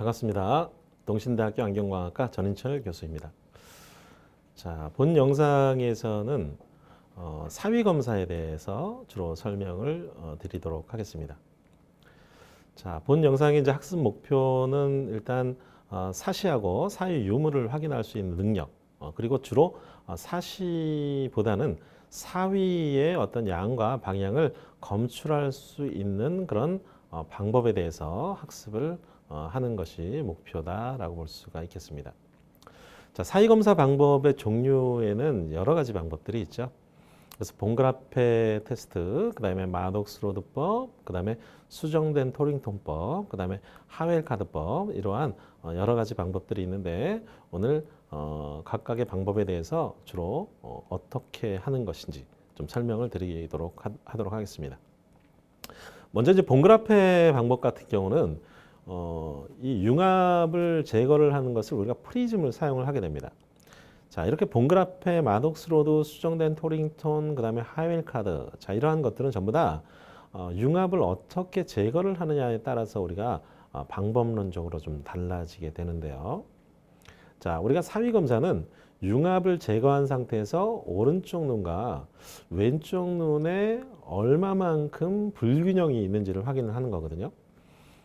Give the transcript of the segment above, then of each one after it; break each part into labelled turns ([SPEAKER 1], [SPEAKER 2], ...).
[SPEAKER 1] 반갑습니다. 동신대학교 안경광학과 전인철 교수입니다. 자, 본 영상에서는 사위검사에 대해서 주로 설명을 드리도록 하겠습니다. 자, 본 영상의 이제 학습 목표는 일단 사시하고 사위 유무를 확인할 수 있는 능력, 그리고 주로 사시보다는 사위의 어떤 양과 방향을 검출할 수 있는 그런 방법에 대해서 학습을 하는 것이 목표다라고 볼 수가 있겠습니다. 자, 사위검사 방법의 종류에는 여러 가지 방법들이 있죠. 그래서 봉그라페 테스트, 그 다음에 마독스로드법, 그 다음에 수정된 토링턴법, 그 다음에 하웰카드법, 이러한 여러 가지 방법들이 있는데 오늘 각각의 방법에 대해서 주로 어떻게 하는 것인지 좀 설명을 드리도록 하도록 하겠습니다. 먼저 이제 봉그라페 방법 같은 경우는 이 융합을 제거를 하는 것을 우리가 프리즘을 사용을 하게 됩니다. 자, 이렇게 봉그라페, 마독스로드, 수정된 토링턴, 그 다음에 하웰카드, 자, 이러한 것들은 전부 다 융합을 어떻게 제거를 하느냐에 따라서 우리가 방법론적으로 좀 달라지게 되는데요. 자, 우리가 사위검사는 융합을 제거한 상태에서 오른쪽 눈과 왼쪽 눈에 얼마만큼 불균형이 있는지를 확인을 하는 거거든요.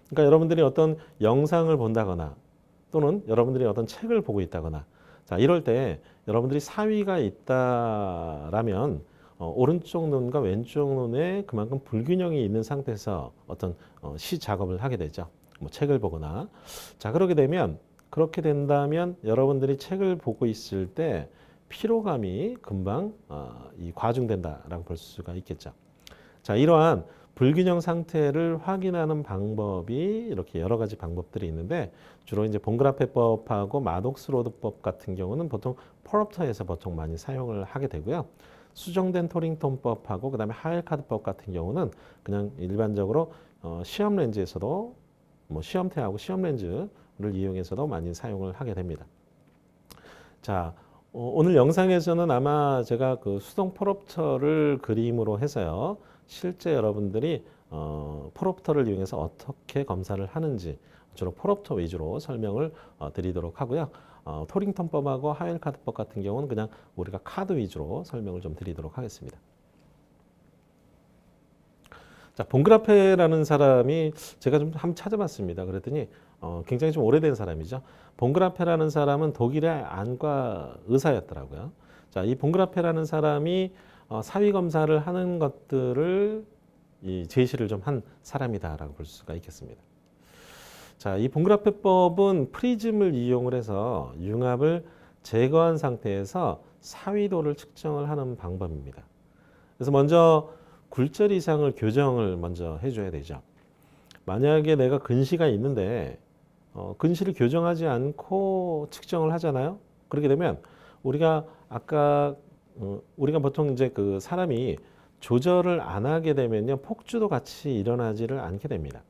[SPEAKER 1] 그러니까 여러분들이 어떤 영상을 본다거나 또는 여러분들이 어떤 책을 보고 있다거나, 자, 이럴 때 여러분들이 사위가 있다라면 오른쪽 눈과 왼쪽 눈에 그만큼 불균형이 있는 상태에서 어떤 시 작업을 하게 되죠. 뭐 책을 보거나. 자, 그렇게 된다면 여러분들이 책을 보고 있을 때 피로감이 금방 이 과중된다라고 볼 수가 있겠죠. 자, 이러한 불균형 상태를 확인하는 방법이 이렇게 여러 가지 방법들이 있는데 주로 이제 봉그라페법하고 마독스로드법 같은 경우는 보통 펄업터에서 보통 많이 사용을 하게 되고요. 수정된 토링턴법하고 그다음에 하웰카드법 같은 경우는 그냥 일반적으로 시험 렌즈에서도 뭐 시험대하고 시험 렌즈를 이용해서도 많이 사용을 하게 됩니다. 자, 오늘 영상에서는 아마 제가 그 수동 펄업터를 그림으로 해서요. 실제 여러분들이 펄업터를 이용해서 어떻게 검사를 하는지 주로 펄업터 위주로 설명을 드리도록 하고요. 토링턴법하고 하웰카드법 같은 경우는 그냥 우리가 카드 위주로 설명을 좀 드리도록 하겠습니다. 자, 봉그라페라는 사람이 제가 좀 한번 찾아봤습니다. 그랬더니 굉장히 좀 오래된 사람이죠. 봉그라페라는 사람은 독일의 안과 의사였더라고요. 자, 이 봉그라페라는 사람이 사위검사를 하는 것들을 제시를 좀 한 사람이다라고 볼 수가 있겠습니다. 자, 이 봉그라페법은 프리즘을 이용을 해서 융합을 제거한 상태에서 사위도를 측정을 하는 방법입니다. 그래서 먼저 굴절 이상을 교정을 먼저 해줘야 되죠. 만약에 내가 근시가 있는데 근시를 교정하지 않고 측정을 하잖아요. 그렇게 되면 우리가 아까 우리가 보통 이제 그 사람이 조절을 안 하게 되면요, 폭주도 같이 일어나지를 않게 됩니다.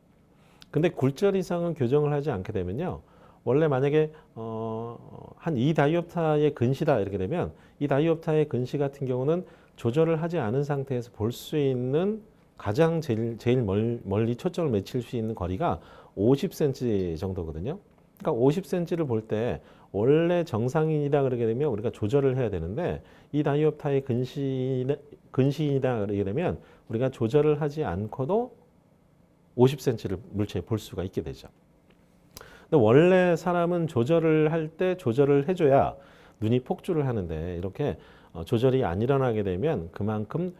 [SPEAKER 1] 근데 굴절 이상은 교정을 하지 않게 되면요, 원래 만약에 한 2다이옵타의 근시다 이렇게 되면 이 다이옵타의 근시 같은 경우는 조절을 하지 않은 상태에서 볼 수 있는 가장 제일 멀리 초점을 맺힐 수 있는 거리가 50cm 정도거든요. 그러니까 50cm를 볼 때 원래 정상인이다 그러게 되면 우리가 조절을 해야 되는데 이 다이옵타의 근시이다 그러게 되면 우리가 조절을 하지 않고도 50cm를 물체에 볼 수가 있게 되죠. 근데 원래 사람은 조절을 할 때 조절을 해줘야 눈이 폭주를 하는데 이렇게 조절이 안 일어나게 되면 그만큼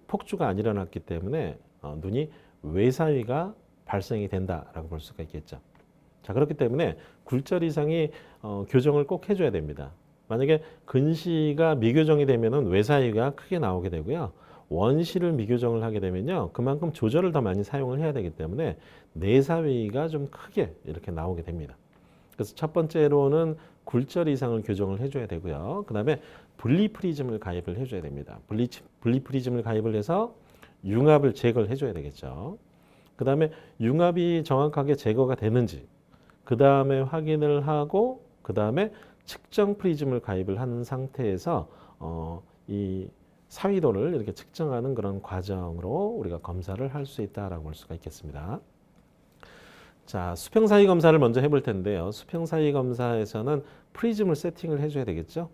[SPEAKER 1] 폭주가 안 일어났기 때문에 눈이 외사위가 발생이 된다라고 볼 수가 있겠죠. 자, 그렇기 때문에 굴절 이상이 교정을 꼭 해줘야 됩니다. 만약에 근시가 미교정이 되면은 외사위가 크게 나오게 되고요. 원시를 미교정을 하게 되면요, 그만큼 조절을 더 많이 사용을 해야 되기 때문에 내사위가 좀 크게 이렇게 나오게 됩니다. 그래서 첫 번째로는 굴절 이상을 교정을 해줘야 되고요. 그 다음에 분리 프리즘을 가입을 해줘야 됩니다. 분리 프리즘을 가입을 해서 융합을 제거를 해줘야 되겠죠. 그 다음에 융합이 정확하게 제거가 되는지, 그 다음에 확인을 하고, 그 다음에 측정 프리즘을 가입을 하는 상태에서 이 사위도를 이렇게 측정하는 그런 과정으로 우리가 검사를 할 수 있다라고 볼 수가 있겠습니다. 자, 수평 사이 검사를 먼저 해볼 텐데요. 수평 사이 검사에서는 프리즘을 세팅을 해줘야 되겠죠.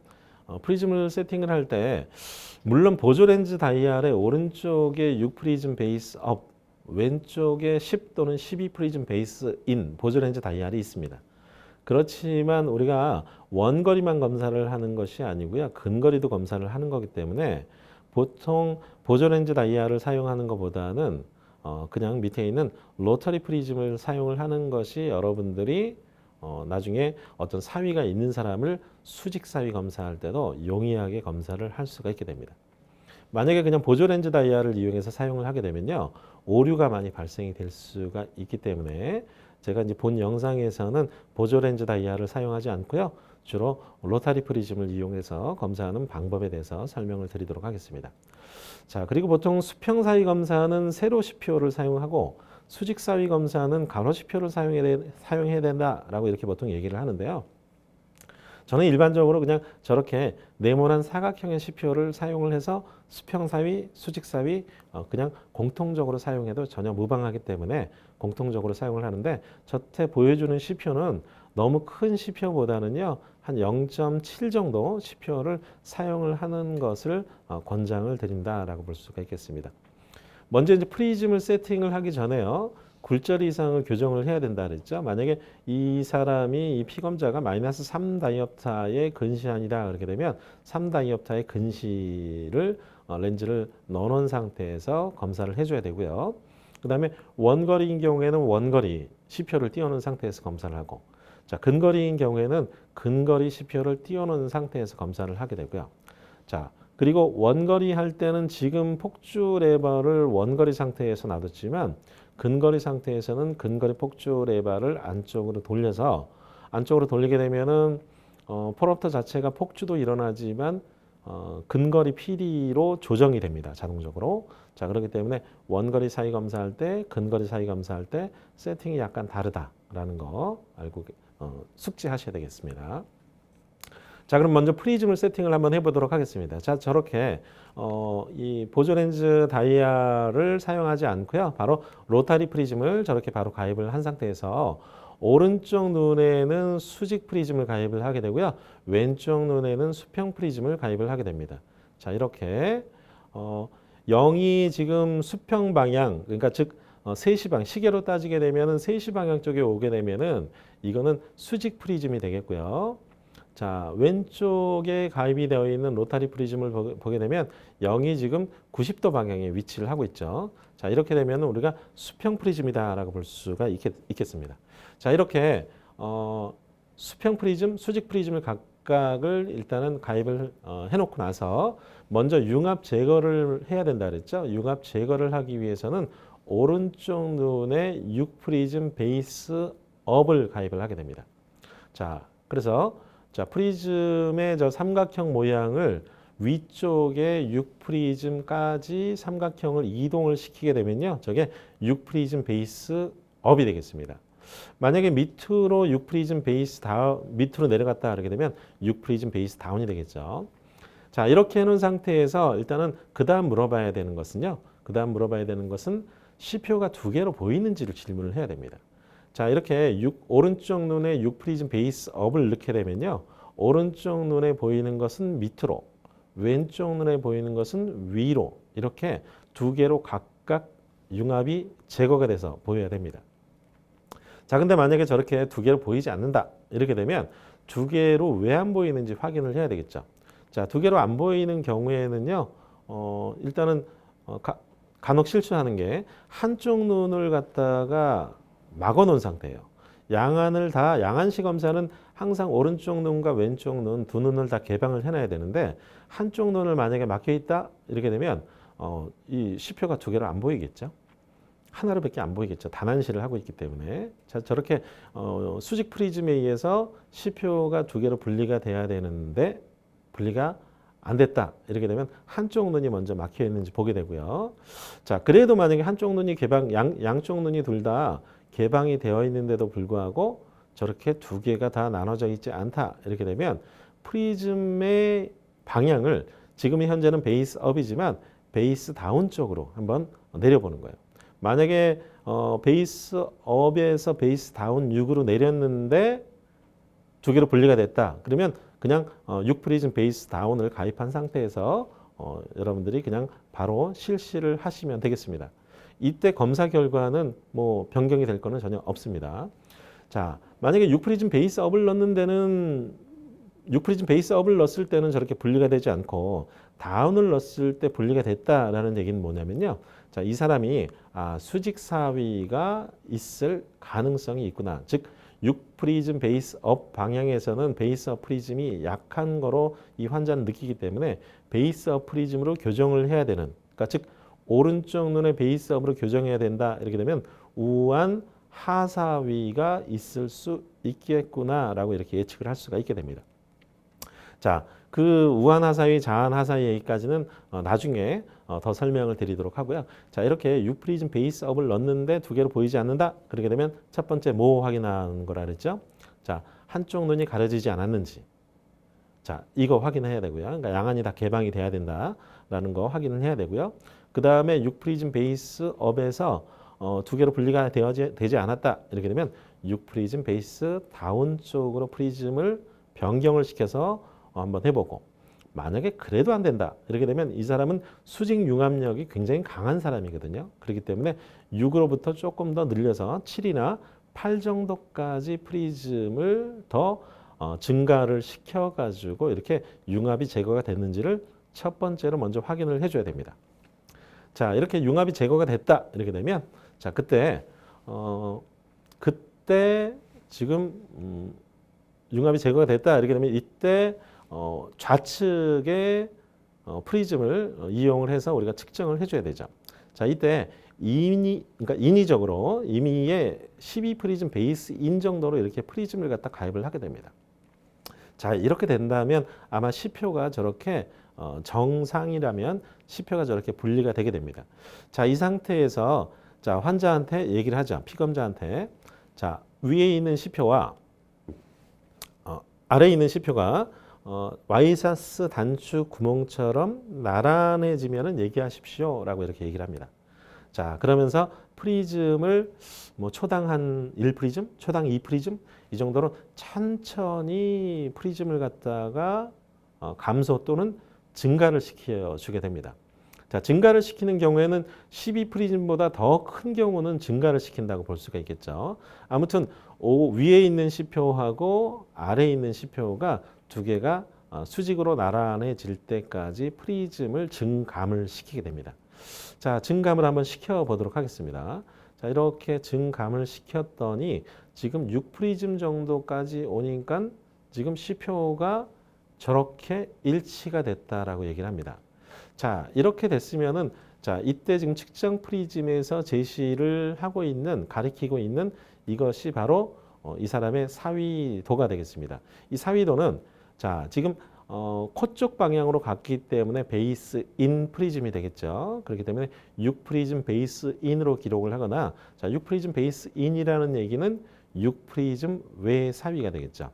[SPEAKER 1] 프리즘을 세팅을 할 때 물론 보조 렌즈 다이얼의 오른쪽에 6 프리즘 베이스 업, 왼쪽에 10 또는 12 프리즘 베이스 인 보조 렌즈 다이얼이 있습니다. 그렇지만 우리가 원거리만 검사를 하는 것이 아니고요. 근거리도 검사를 하는 거기 때문에 보통 보조 렌즈 다이얼을 사용하는 것보다는 그냥 밑에 있는 로터리 프리즘을 사용을 하는 것이 여러분들이 나중에 어떤 사위가 있는 사람을 수직 사위 검사할 때도 용이하게 검사를 할 수가 있게 됩니다. 만약에 그냥 보조 렌즈 다이얼을 이용해서 사용을 하게 되면요, 오류가 많이 발생이 될 수가 있기 때문에 제가 이제 본 영상에서는 보조 렌즈 다이얼을 사용하지 않고요, 주로 로타리 프리즘을 이용해서 검사하는 방법에 대해서 설명을 드리도록 하겠습니다. 자, 그리고 보통 수평 사위 검사는 세로 시표를 사용하고 수직 사위 검사는 가로 시표를 사용해야 된다라고 이렇게 보통 얘기를 하는데요. 저는 일반적으로 그냥 저렇게 네모난 사각형의 시표를 사용을 해서 수평 사위, 수직 사위 그냥 공통적으로 사용해도 전혀 무방하기 때문에 공통적으로 사용을 하는데, 저때 보여주는 시표는 너무 큰 시표보다는요 한 0.7 정도 시표를 사용을 하는 것을 권장을 드린다라고 볼 수가 있겠습니다. 먼저 이제 프리즘을 세팅을 하기 전에요, 굴절이 이상을 교정을 해야 된다 그랬죠. 만약에 이 사람이 이 피검자가 마이너스 3 다이옵타의 근시안이다 그렇게 되면 3 다이옵타의 근시를 렌즈를 넣어놓은 상태에서 검사를 해줘야 되고요. 그 다음에 원거리인 경우에는 원거리 시표를 띄워놓은 상태에서 검사를 하고, 자, 근거리인 경우에는 근거리 시표를 띄워놓은 상태에서 검사를 하게 되고요. 자, 그리고 원거리 할 때는 지금 폭주 레버를 원거리 상태에서 놔뒀지만 근거리 상태에서는 근거리 폭주 레버를 안쪽으로 돌려서, 안쪽으로 돌리게 되면은 폴옵터 자체가 폭주도 일어나지만 근거리 PD로 조정이 됩니다. 자동적으로. 자, 그렇기 때문에 원거리 사이 검사할 때, 근거리 사이 검사할 때 세팅이 약간 다르다라는 거 알고 숙지하셔야 되겠습니다. 자, 그럼 먼저 프리즘을 세팅을 한번 해보도록 하겠습니다. 자, 저렇게 이 보조 렌즈 다이얼을 사용하지 않고요, 바로 로타리 프리즘을 저렇게 바로 가입을 한 상태에서 오른쪽 눈에는 수직 프리즘을 가입을 하게 되고요, 왼쪽 눈에는 수평 프리즘을 가입을 하게 됩니다. 자, 이렇게 0이 지금 수평 방향, 그러니까 즉 3시 방향, 시계로 따지게 되면은 3시 방향 쪽에 오게 되면은 이거는 수직 프리즘이 되겠고요. 자, 왼쪽에 가입이 되어 있는 로타리 프리즘을 보게 되면 0이 지금 90도 방향에 위치를 하고 있죠. 자, 이렇게 되면 우리가 수평 프리즘이다라고 볼 수가 있겠습니다. 자, 이렇게 수평 프리즘, 수직 프리즘을 각각을 일단은 가입을 해놓고 나서 먼저 융합 제거를 해야 된다 그랬죠. 융합 제거를 하기 위해서는 오른쪽 눈에 6 프리즘 베이스 업을 가입을 하게 됩니다. 자, 그래서 자, 프리즘의 저 삼각형 모양을 위쪽에 6 프리즘까지 삼각형을 이동을 시키게 되면요, 저게 6 프리즘 베이스 업이 되겠습니다. 만약에 밑으로 6 프리즘 베이스 밑으로 내려갔다 그러게 되면 6 프리즘 베이스 다운이 되겠죠. 자, 이렇게 해놓은 상태에서 일단은 그 다음 물어봐야 되는 것은요, 그 다음 물어봐야 되는 것은 시표가 두 개로 보이는지를 질문을 해야 됩니다. 자, 이렇게 오른쪽 눈에 6 프리즘 베이스 업을 넣게 되면요, 오른쪽 눈에 보이는 것은 밑으로, 왼쪽 눈에 보이는 것은 위로, 이렇게 두 개로 각각 융합이 제거가 돼서 보여야 됩니다. 자, 근데 만약에 저렇게 두 개로 보이지 않는다 이렇게 되면 두 개로 왜 안 보이는지 확인을 해야 되겠죠. 자, 두 개로 안 보이는 경우에는요, 일단은 간혹 실수하는 게 한쪽 눈을 갖다가 막아 놓은 상태예요. 양안시 검사는 항상 오른쪽 눈과 왼쪽 눈 두 눈을 다 개방을 해놔야 되는데, 한쪽 눈을 만약에 막혀 있다 이렇게 되면 이 시표가 두 개로 안 보이겠죠. 하나로밖에 안 보이겠죠. 단한시를 하고 있기 때문에. 자, 저렇게 수직 프리즘에 의해서 시표가 두 개로 분리가 돼야 되는데 분리가 안 됐다 이렇게 되면 한쪽 눈이 먼저 막혀 있는지 보게 되고요. 자, 그래도 만약에 한쪽 눈이 양쪽 눈이 둘 다 개방이 되어 있는데도 불구하고 저렇게 두 개가 다 나눠져 있지 않다 이렇게 되면 프리즘의 방향을 지금 현재는 베이스 업이지만 베이스 다운 쪽으로 한번 내려보는 거예요. 만약에 베이스 업에서 베이스 다운 6으로 내렸는데 두 개로 분리가 됐다. 그러면 그냥 6 프리즘 베이스 다운을 가입한 상태에서 여러분들이 그냥 바로 실시를 하시면 되겠습니다. 이때 검사 결과는 뭐 변경이 될 거는 전혀 없습니다. 자, 만약에 6 프리즘 베이스 업을 넣는 데는 6 프리즘 베이스 업을 넣었을 때는 저렇게 분리가 되지 않고 다운을 넣었을 때 분리가 됐다라는 얘기는 뭐냐면요. 자, 이 사람이 수직 사위가 있을 가능성이 있구나. 즉 6 프리즘 베이스 업 방향에서는 베이스 업 프리즘이 약한 거로 이 환자는 느끼기 때문에 베이스 업 프리즘으로 교정을 해야 되는, 그러니까 즉 오른쪽 눈의 베이스 업으로 교정해야 된다. 이렇게 되면 우한 하사위가 있을 수 있겠구나라고 이렇게 예측을 할 수가 있게 됩니다. 자, 그 우한 하사위, 자한 하사위 얘기까지는 나중에 더 설명을 드리도록 하고요. 자, 이렇게 6 프리즘 베이스 업을 넣는데 두 개로 보이지 않는다. 그렇게 되면 첫 번째 뭐 확인하는 거라 그랬죠? 자, 한쪽 눈이 가려지지 않았는지. 자, 이거 확인해야 되고요. 그러니까 양안이 다 개방이 돼야 된다라는 거 확인을 해야 되고요. 그 다음에 6 프리즘 베이스 업에서 두 개로 분리가 되지 않았다. 이렇게 되면 6 프리즘 베이스 다운 쪽으로 프리즘을 변경을 시켜서 한번 해보고, 만약에 그래도 안 된다. 이렇게 되면 이 사람은 수직 융합력이 굉장히 강한 사람이거든요. 그렇기 때문에 6으로부터 조금 더 늘려서 7이나 8 정도까지 프리즘을 더 증가를 시켜가지고 이렇게 융합이 제거가 됐는지를 첫 번째로 먼저 확인을 해줘야 됩니다. 자, 이렇게 융합이 제거가 됐다. 이렇게 되면 자, 그때 지금 융합이 제거가 됐다. 이렇게 되면 이때 좌측의 프리즘을 이용을 해서 우리가 측정을 해줘야 되죠. 자, 이때 그러니까 인위적으로 임의의 12 프리즘 베이스 인 정도로 이렇게 프리즘을 갖다 가입을 하게 됩니다. 자, 이렇게 된다면 아마 시표가 저렇게 정상이라면 시표가 저렇게 분리가 되게 됩니다. 자, 이 상태에서 자, 환자한테 얘기를 하죠. 피검자한테. 자, 위에 있는 시표와 아래에 있는 시표가 와이셔츠 단추 구멍처럼 나란해지면은 얘기하십시오라고 이렇게 얘기를 합니다. 자, 그러면서 프리즘을 뭐 초당 한 1프리즘, 초당 2프리즘 이 정도로 천천히 프리즘을 갖다가 감소 또는 증가를 시켜주게 됩니다. 자, 증가를 시키는 경우에는 12프리즘보다 더 큰 경우는 증가를 시킨다고 볼 수가 있겠죠. 아무튼 위에 있는 시표하고 아래에 있는 시표가 두 개가 수직으로 나란해질 때까지 프리즘을 증감을 시키게 됩니다. 자, 증감을 한번 시켜보도록 하겠습니다. 자, 이렇게 증감을 시켰더니 지금 6프리즘 정도까지 오니까 지금 시표가 저렇게 일치가 됐다라고 얘기를 합니다. 자, 이렇게 됐으면은 자, 이때 지금 측정 프리즘에서 제시를 하고 있는, 가리키고 있는 이것이 바로 이 사람의 사위도가 되겠습니다. 이 사위도는 자, 지금 코 쪽 방향으로 갔기 때문에 베이스 인 프리즘이 되겠죠. 그렇기 때문에 6 프리즘 베이스 인으로 기록을 하거나, 자, 6 프리즘 베이스 인이라는 얘기는 6 프리즘 외 사위가 되겠죠.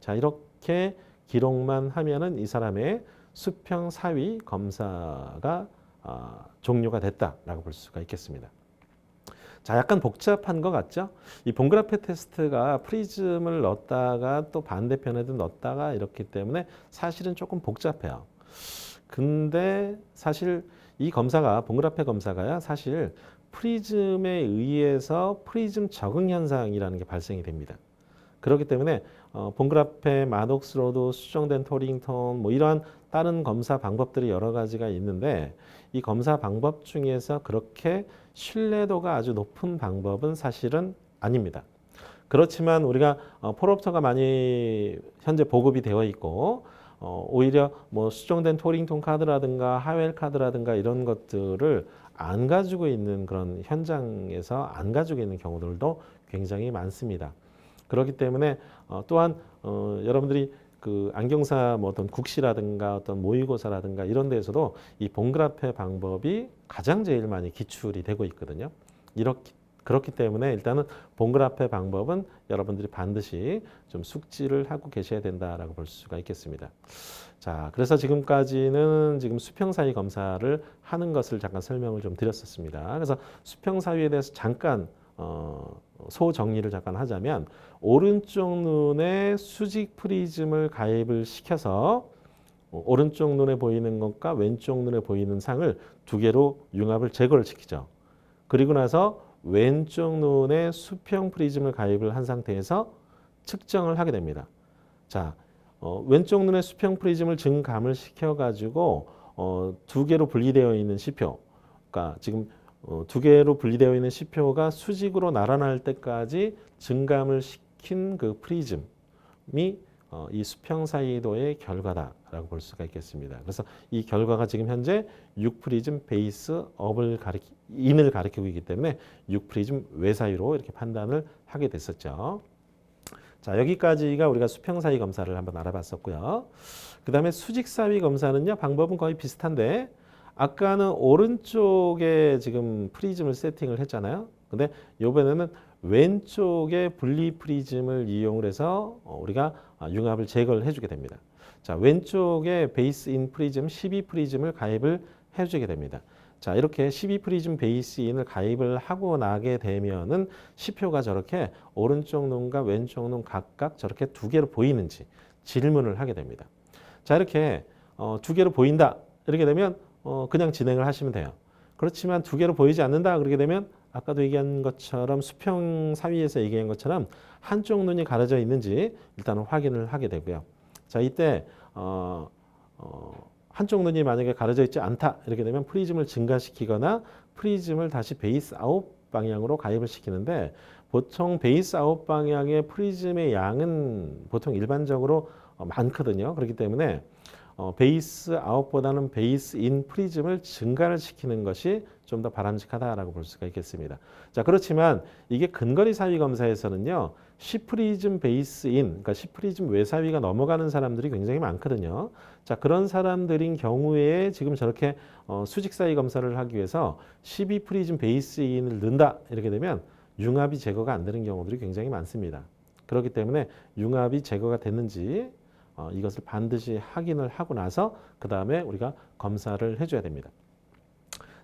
[SPEAKER 1] 자, 이렇게 기록만 하면은 이 사람의 수평 사위 검사가 종료가 됐다라고 볼 수가 있겠습니다. 자, 약간 복잡한 것 같죠? 이 봉그라페 테스트가 프리즘을 넣었다가 또 반대편에도 넣었다가 이렇기 때문에 사실은 조금 복잡해요. 근데 사실 이 검사가, 봉그라페 검사가요, 사실 프리즘에 의해서 프리즘 적응 현상이라는 게 발생이 됩니다. 그렇기 때문에 봉그라페, 마독스로드, 수정된 토링턴 뭐 이러한 다른 검사 방법들이 여러 가지가 있는데, 이 검사 방법 중에서 그렇게 신뢰도가 아주 높은 방법은 사실은 아닙니다. 그렇지만 우리가 폴옵터가 많이 현재 보급이 되어 있고, 오히려 뭐 수정된 토링턴 카드라든가 하웰 카드라든가 이런 것들을 안 가지고 있는 그런 현장에서 안 가지고 있는 경우들도 굉장히 많습니다. 그렇기 때문에 또한 여러분들이 그 안경사 뭐 어떤 국시라든가 어떤 모의고사라든가 이런 데에서도 이 봉그라페 방법이 가장 제일 많이 기출이 되고 있거든요. 이렇게 그렇기 때문에 일단은 봉그라페 방법은 여러분들이 반드시 좀 숙지를 하고 계셔야 된다라고 볼 수가 있겠습니다. 자, 그래서 지금까지는 지금 수평사위 검사를 하는 것을 잠깐 설명을 좀 드렸었습니다. 그래서 수평사위에 대해서 잠깐 소정리를 잠깐 하자면 오른쪽 눈에 수직 프리즘을 가입을 시켜서 오른쪽 눈에 보이는 것과 왼쪽 눈에 보이는 상을 두 개로 융합을 제거를 시키죠. 그리고 나서 왼쪽 눈에 수평 프리즘을 가입을 한 상태에서 측정을 하게 됩니다. 자, 왼쪽 눈에 수평 프리즘을 증감을 시켜가지고 두 개로 분리되어 있는 시표, 그러니까 지금 두 개로 분리되어 있는 시표가 수직으로 날아날 때까지 증감을 시킨 그 프리즘이 이 수평사이도의 결과다라고 볼 수가 있겠습니다. 그래서 이 결과가 지금 현재 6프리즘 베이스 업을 인을 가리키고 있기 때문에 6프리즘 외사위로 이렇게 판단을 하게 됐었죠. 자, 여기까지가 우리가 수평사위 검사를 한번 알아봤었고요. 그 다음에 수직사위 검사는요, 방법은 거의 비슷한데 아까는 오른쪽에 지금 프리즘을 세팅을 했잖아요. 근데 이번에는 왼쪽에 분리 프리즘을 이용을 해서 우리가 융합을 제거를 해주게 됩니다. 자, 왼쪽에 베이스 인 프리즘 12프리즘을 가입을 해주게 됩니다. 자, 이렇게 12프리즘 베이스 인을 가입을 하고 나게 되면은 시표가 저렇게 오른쪽 눈과 왼쪽 눈 각각 저렇게 두 개로 보이는지 질문을 하게 됩니다. 자, 이렇게 두 개로 보인다 이렇게 되면 그냥 진행을 하시면 돼요. 그렇지만 두 개로 보이지 않는다 그렇게 되면 아까도 얘기한 것처럼 수평 사위에서 얘기한 것처럼 한쪽 눈이 가려져 있는지 일단은 확인을 하게 되고요. 자, 이때 한쪽 눈이 만약에 가려져 있지 않다 이렇게 되면 프리즘을 증가시키거나 프리즘을 다시 베이스 아웃 방향으로 가입을 시키는데 보통 베이스 아웃 방향의 프리즘의 양은 보통 일반적으로 많거든요. 그렇기 때문에 베이스 아웃보다는 베이스 인 프리즘을 증가를 시키는 것이 좀 더 바람직하다라고 볼 수가 있겠습니다. 자, 그렇지만 이게 근거리 사위 검사에서는요, 10프리즘 베이스 인, 그러니까 10프리즘 외사위가 넘어가는 사람들이 굉장히 많거든요. 자, 그런 사람들인 경우에 지금 저렇게 수직 사위 검사를 하기 위해서 12프리즘 베이스 인을 넣는다 이렇게 되면 융합이 제거가 안 되는 경우들이 굉장히 많습니다. 그렇기 때문에 융합이 제거가 됐는지 이것을 반드시 확인을 하고 나서 그 다음에 우리가 검사를 해줘야 됩니다.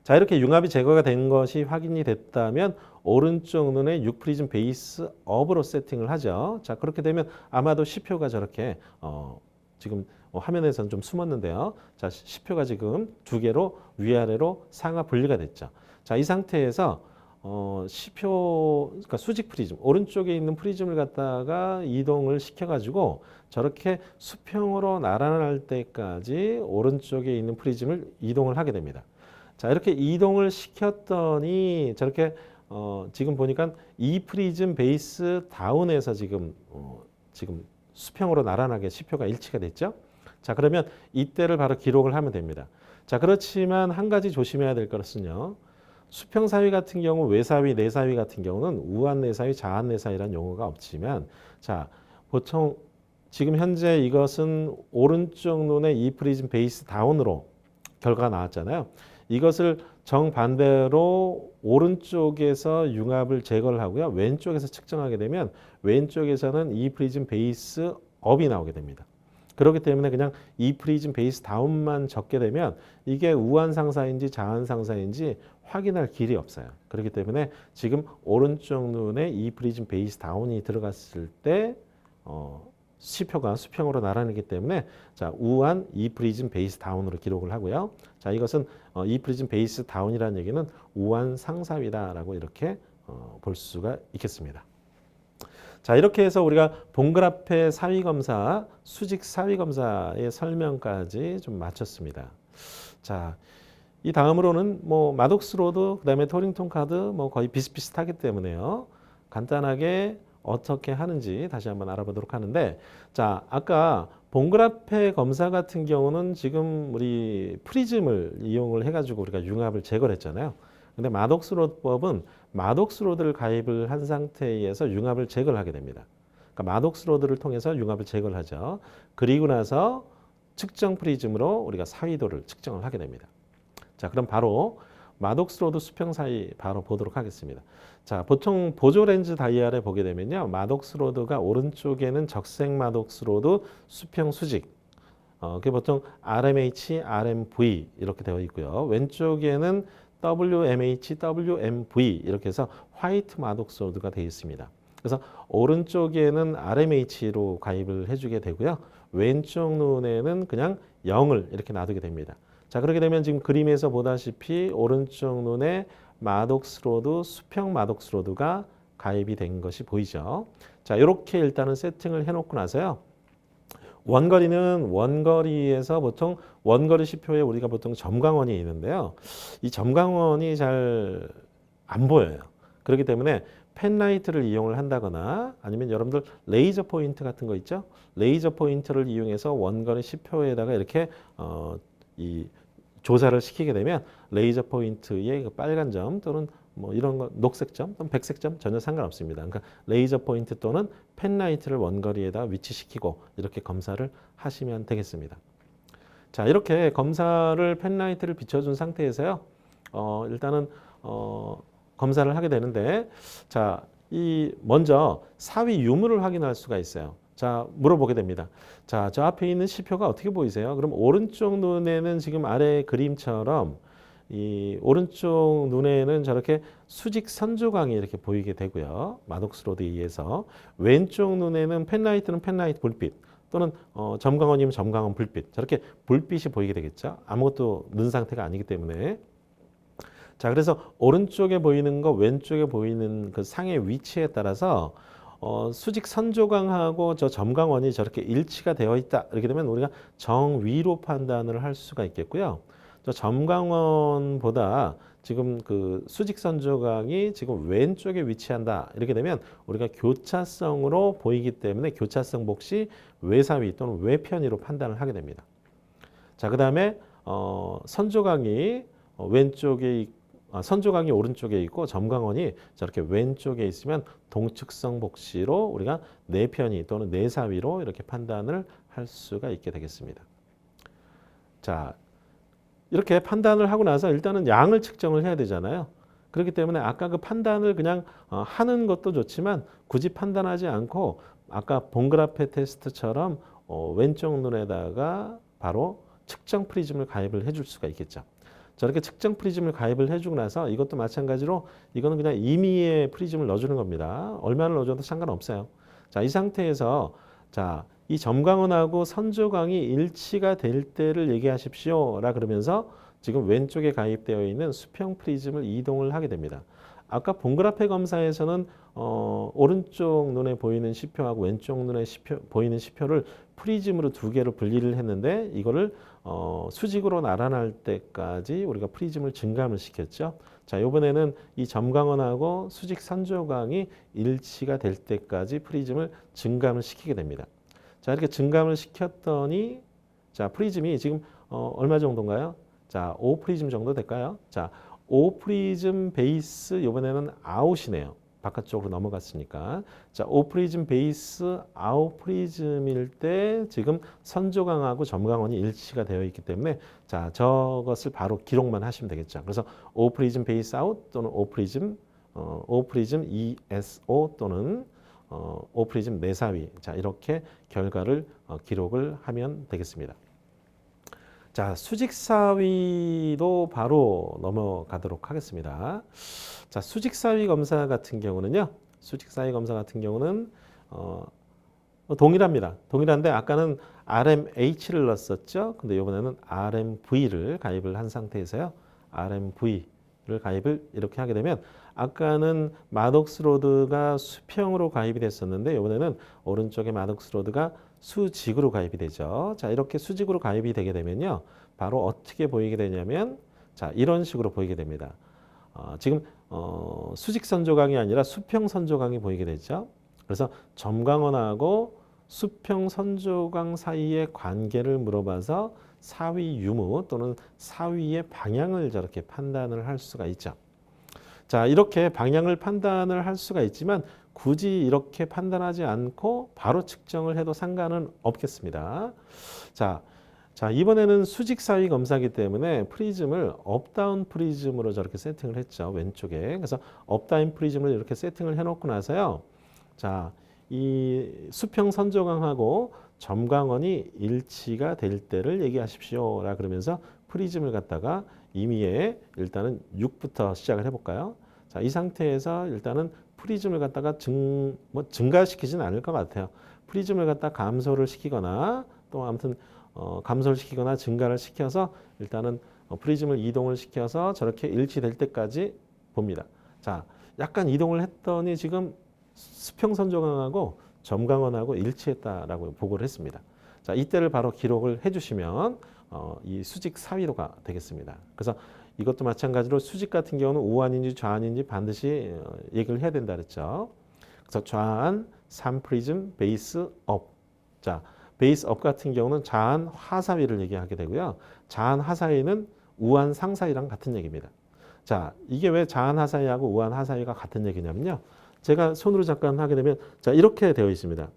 [SPEAKER 1] 자, 이렇게 융합이 제거가 된 것이 확인이 됐다면 오른쪽 눈에 6프리즘 베이스 업으로 세팅을 하죠. 자, 그렇게 되면 아마도 시표가 저렇게 지금 화면에서는 좀 숨었는데요. 자, 시표가 지금 두 개로 위아래로 상하 분리가 됐죠. 자, 이 상태에서 시표, 그러니까 수직 프리즘, 오른쪽에 있는 프리즘을 갖다가 이동을 시켜가지고 저렇게 수평으로 날아날 때까지 오른쪽에 있는 프리즘을 이동을 하게 됩니다. 자, 이렇게 이동을 시켰더니 저렇게 지금 보니까 이 프리즘 베이스 다운에서 지금 수평으로 날아나게 시표가 일치가 됐죠. 자, 그러면 이때를 바로 기록을 하면 됩니다. 자, 그렇지만 한 가지 조심해야 될 것은요. 수평 사위 같은 경우 외사위, 내사위 같은 경우는 우한 내사위, 자한 내사위라는 용어가 없지만 자, 보통 지금 현재 이것은 오른쪽 눈에 이 프리즘 베이스 다운으로 결과가 나왔잖아요. 이것을 정반대로 오른쪽에서 융합을 제거를 하고요. 왼쪽에서 측정하게 되면 왼쪽에서는 이 프리즘 베이스 업이 나오게 됩니다. 그렇기 때문에 그냥 이 프리즘 베이스 다운만 적게 되면 이게 우한 상사인지 자한 상사인지 확인할 길이 없어요. 그렇기 때문에 지금 오른쪽 눈에 이 프리즘 베이스 다운이 들어갔을 때 시표가 수평으로 나란히기 때문에 자, 우한 이 프리즘 베이스 다운으로 기록을 하고요. 자, 이것은 이 프리즘 베이스 다운이라는 얘기는 우한 상사위다라고 이렇게 볼 수가 있겠습니다. 자, 이렇게 해서 우리가 봉그라페 사위검사, 수직 사위검사의 설명까지 좀 마쳤습니다. 자, 이 다음으로는 뭐 마독스로드, 그다음에 토링턴 카드 뭐 거의 비슷비슷하기 때문에요. 간단하게 어떻게 하는지 다시 한번 알아보도록 하는데, 자, 아까 봉그라페 검사 같은 경우는 지금 우리 프리즘을 이용을 해가지고 우리가 융합을 제거를 했잖아요. 근데 마독스로드법은 마독스로드를 가입을 한 상태에서 융합을 제거를 하게 됩니다. 그러니까 마독스로드를 통해서 융합을 제거를 하죠. 그리고 나서 측정 프리즘으로 우리가 사위도를 측정을 하게 됩니다. 자, 그럼 바로 마독스로드 수평 사이 바로 보도록 하겠습니다. 자, 보통 보조 렌즈 다이얼에 보게 되면요. 마독스로드가 오른쪽에는 적색 마독스로드 수평 수직. 그게 보통 RMH, RMV 이렇게 되어 있고요. 왼쪽에는 WMH, WMV 이렇게 해서 화이트 마독스로드가 되어 있습니다. 그래서 오른쪽에는 RMH로 가입을 해주게 되고요. 왼쪽 눈에는 그냥 0을 이렇게 놔두게 됩니다. 자, 그렇게 되면 지금 그림에서 보다시피 오른쪽 눈에 마독스로드, 수평 마독스로드가 가입이 된 것이 보이죠. 자, 이렇게 일단은 세팅을 해놓고 나서요. 원거리는 원거리에서 보통 원거리 시표에 우리가 보통 점광원이 있는데요. 이 점광원이 잘 안 보여요. 그렇기 때문에 펜라이트를 이용을 한다거나 아니면 여러분들 레이저 포인트 같은 거 있죠? 레이저 포인트를 이용해서 원거리 시표에다가 이렇게 이 조사를 시키게 되면 레이저 포인트의 그 빨간 점 또는 뭐 이런 거 녹색 점 또는 백색 점 전혀 상관없습니다. 그러니까 레이저 포인트 또는 펜라이트를 원거리에다 위치시키고 이렇게 검사를 하시면 되겠습니다. 자, 이렇게 검사를 펜라이트를 비춰준 상태에서요. 일단은 검사를 하게 되는데, 자, 이 먼저 사위 유무를 확인할 수가 있어요. 자, 물어보게 됩니다. 자, 저 앞에 있는 시표가 어떻게 보이세요? 그럼 오른쪽 눈에는 지금 아래 그림처럼 이 오른쪽 눈에는 저렇게 수직 선조광이 이렇게 보이게 되고요. 마독스로드에 의해서 왼쪽 눈에는 펜라이트는 펜라이트 불빛 또는 점광원이면 점광원 불빛 저렇게 불빛이 보이게 되겠죠. 아무것도 넣은 상태가 아니기 때문에. 자, 그래서 오른쪽에 보이는 거 왼쪽에 보이는 그 상의 위치에 따라서 수직 선조광하고 저 점광원이 저렇게 일치가 되어 있다. 이렇게 되면 우리가 정위로 판단을 할 수가 있겠고요. 저 점광원보다 지금 그 수직 선조광이 지금 왼쪽에 위치한다. 이렇게 되면 우리가 교차성으로 보이기 때문에 교차성 복시 외사위 또는 외편위로 판단을 하게 됩니다. 자, 그다음에 선조광이 선조광이 오른쪽에 있고 점광원이 저렇게 왼쪽에 있으면 동측성 복시로 우리가 내편위 또는 내사위로 이렇게 판단을 할 수가 있게 되겠습니다. 자, 이렇게 판단을 하고 나서 일단은 양을 측정을 해야 되잖아요. 그렇기 때문에 아까 그 판단을 그냥 하는 것도 좋지만 굳이 판단하지 않고 아까 봉그라페 테스트처럼 왼쪽 눈에다가 바로 측정 프리즘을 가입을 해줄 수가 있겠죠. 저렇게 측정 프리즘을 가입을 해주고 나서 이것도 마찬가지로 이거는 그냥 임의의 프리즘을 넣어주는 겁니다. 얼마나 넣어줘도 상관없어요. 자, 이 상태에서 자, 이 점광원하고 선조광이 일치가 될 때를 얘기하십시오라 그러면서 지금 왼쪽에 가입되어 있는 수평 프리즘을 이동을 하게 됩니다. 아까 봉그라페 검사에서는 오른쪽 눈에 보이는 시표하고 왼쪽 눈에 보이는 시표를 프리즘으로 두 개로 분리를 했는데 이거를 수직으로 나란할 때까지 우리가 프리즘을 증감을 시켰죠. 자, 이번에는 이 점광원하고 수직 선조광이 일치가 될 때까지 프리즘을 증감을 시키게 됩니다. 자, 이렇게 증감을 시켰더니 자, 프리즘이 지금 얼마 정도인가요? 자, 5프리즘 정도 될까요? 자, 5프리즘 베이스 이번에는 아웃이네요. 바깥쪽으로 넘어갔으니까. 자, 5프리즘 베이스 아웃 프리즘일 때 지금 선조광하고 점광원이 일치가 되어 있기 때문에 자, 저것을 바로 기록만 하시면 되겠죠. 그래서 5프리즘 베이스 아웃 또는 5프리즘 ESO 또는 5프리즘 내사위. 자, 이렇게 결과를 기록을 하면 되겠습니다. 자, 수직사위도 바로 넘어가도록 하겠습니다. 자, 수직사위 검사 같은 경우는요. 수직사위 검사 같은 경우는 동일합니다. 동일한데 아까는 RMH를 넣었었죠. 근데 이번에는 RMV를 가입을 한 상태에서요. RMV를 가입을 이렇게 하게 되면 아까는 마독스로드가 수평으로 가입이 됐었는데 이번에는 오른쪽에 마독스로드가 수직으로 가입이 되죠. 자, 이렇게 수직으로 가입이 되게 되면요. 바로 어떻게 보이게 되냐면 자, 이런 식으로 보이게 됩니다. 지금 수직 선조광이 아니라 수평 선조광이 보이게 되죠. 그래서 점광원하고 수평 선조광 사이의 관계를 물어봐서 사위 유무 또는 사위의 방향을 저렇게 판단을 할 수가 있죠. 자, 이렇게 방향을 판단을 할 수가 있지만 굳이 이렇게 판단하지 않고 바로 측정을 해도 상관은 없겠습니다. 자, 자, 이번에는 수직 사위 검사이기 때문에 프리즘을 업다운 프리즘으로 저렇게 세팅을 했죠. 왼쪽에. 그래서 업다운 프리즘을 이렇게 세팅을 해놓고 나서요. 자, 이 수평 선조각하고 점광원이 일치가 될 때를 얘기하십시오. 라 그러면서 프리즘을 갖다가 임의에 일단은 6부터 시작을 해볼까요? 자, 이 상태에서 일단은 프리즘을 갖다가 증가시키진 않을 것 같아요. 프리즘을 갖다 감소를 시키거나 또 아무튼 감소를 시키거나 증가를 시켜서 일단은 프리즘을 이동을 시켜서 저렇게 일치될 때까지 봅니다. 자, 약간 이동을 했더니 지금 수평선조각하고 점광원하고 일치했다라고 보고를 했습니다. 자, 이때를 바로 기록을 해주시면 이 수직 사위도가 되겠습니다. 그래서 이것도 마찬가지로 수직 같은 경우는 우한인지 좌한인지 반드시 얘기를 해야 된다 그랬죠. 그래서 좌한 3프리즘 베이스 업. 자, 베이스 업 같은 경우는 좌한 하사위를 얘기하게 되고요. 좌한 하사위는 우한 상사위랑 같은 얘기입니다. 자, 이게 왜 좌한 하사위하고 우한 하사위가 같은 얘기냐면요. 제가 손으로 잠깐 하게 되면 자, 이렇게 되어 있습니다.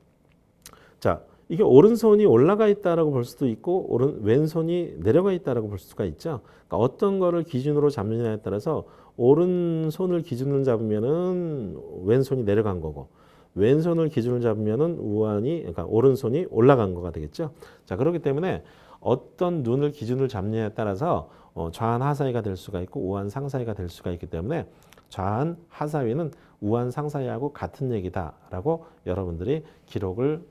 [SPEAKER 1] 자, 이게 오른손이 올라가 있다라고 볼 수도 있고 왼손이 내려가 있다라고 볼 수가 있죠. 그러니까 어떤 거를 기준으로 잡느냐에 따라서 오른손을 기준으로 잡으면은 왼손이 내려간 거고 왼손을 기준으로 잡으면은 그러니까 오른손이 올라간 거가 되겠죠. 자, 그렇기 때문에 어떤 눈을 기준으로 잡느냐에 따라서 좌한 하사위가 될 수가 있고 우한 상사위가 될 수가 있기 때문에 좌한 하사위는 우한 상사위하고 같은 얘기다라고 여러분들이 기억을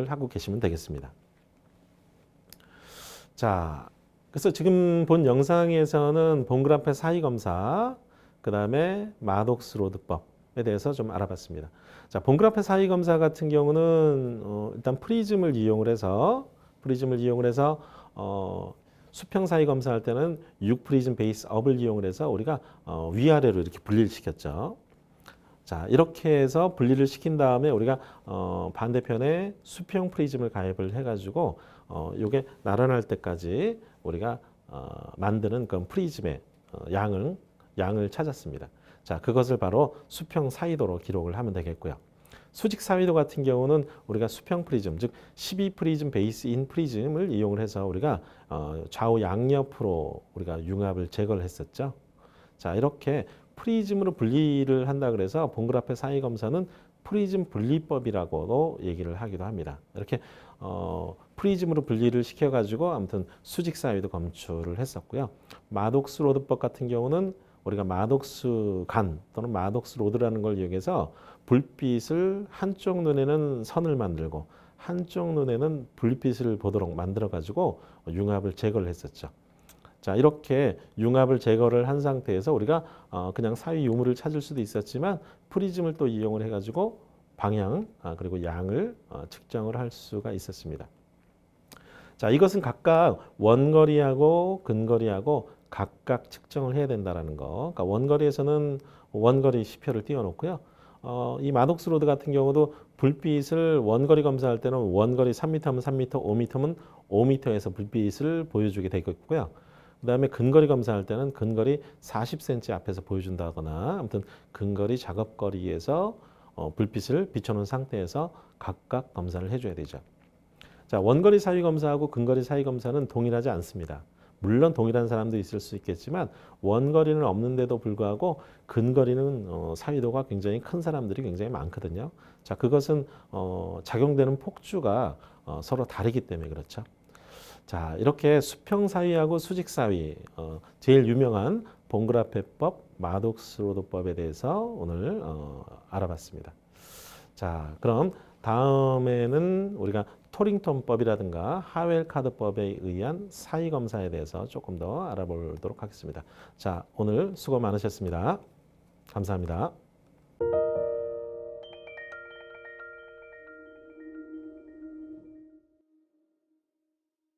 [SPEAKER 1] 하고 계시면 되겠습니다. 자, 그래서 지금 본 영상에서는 봉그라페 사위 검사, 그 다음에 마독스 로드법에 대해서 좀 알아봤습니다. 자, 봉그라페 사위 검사 같은 경우는 일단 프리즘을 이용을 해서 수평 사위 검사할 때는 6프리즘 베이스 업을 이용을 해서 우리가 위아래로 이렇게 분리를 시켰죠. 자, 이렇게 해서 분리를 시킨 다음에 우리가 반대편에 수평 프리즘을 가입을 해가지고 요게 나란할 때까지 우리가 만드는 그 프리즘의 양을 찾았습니다. 자, 그것을 바로 수평 사위도로 기록을 하면 되겠고요. 수직 사위도 같은 경우는 우리가 수평 프리즘, 즉 12프리즘 베이스 인 프리즘을 이용을 해서 우리가 좌우 양옆으로 우리가 융합을 제거를 했었죠. 자, 이렇게 프리즘으로 분리를 한다 그래서 봉그라페 사위 검사는 프리즘 분리법이라고도 얘기를 하기도 합니다. 이렇게 프리즘으로 분리를 시켜가지고 아무튼 수직 사위도 검출을 했었고요. 마독스 로드법 같은 경우는 우리가 마독스 간 또는 마독스 로드라는 걸 이용해서 불빛을 한쪽 눈에는 선을 만들고 한쪽 눈에는 불빛을 보도록 만들어 가지고 융합을 제거를 했었죠. 자, 이렇게 융합을 제거를 한 상태에서 우리가 그냥 사위 유무를 찾을 수도 있었지만 프리즘을 또 이용을 해가지고 방향 그리고 양을 측정을 할 수가 있었습니다. 자, 이것은 각각 원거리하고 근거리하고 각각 측정을 해야 된다라는 거. 그러니까 원거리에서는 원거리 시표를 띄워놓고요. 이 마독스 로드 같은 경우도 불빛을 원거리 검사할 때는 원거리 3m면 3m, 5m면 5m에서 불빛을 보여주게 되겠고요. 그 다음에 근거리 검사할 때는 근거리 40cm 앞에서 보여준다거나 아무튼 근거리 작업거리에서 불빛을 비춰놓은 상태에서 각각 검사를 해줘야 되죠. 자, 원거리 사위 검사하고 근거리 사위 검사는 동일하지 않습니다. 물론 동일한 사람도 있을 수 있겠지만 원거리는 없는데도 불구하고 근거리는 사위도가 굉장히 큰 사람들이 굉장히 많거든요. 자, 그것은 작용되는 폭주가 서로 다르기 때문에 그렇죠. 자, 이렇게 수평 사위하고 수직 사위, 제일 유명한 봉그라페법, 마독스 로드법에 대해서 오늘 알아봤습니다. 자, 그럼 다음에는 우리가 토링턴법이라든가 하웰 카드법에 의한 사위 검사에 대해서 조금 더 알아보도록 하겠습니다. 자, 오늘 수고 많으셨습니다. 감사합니다.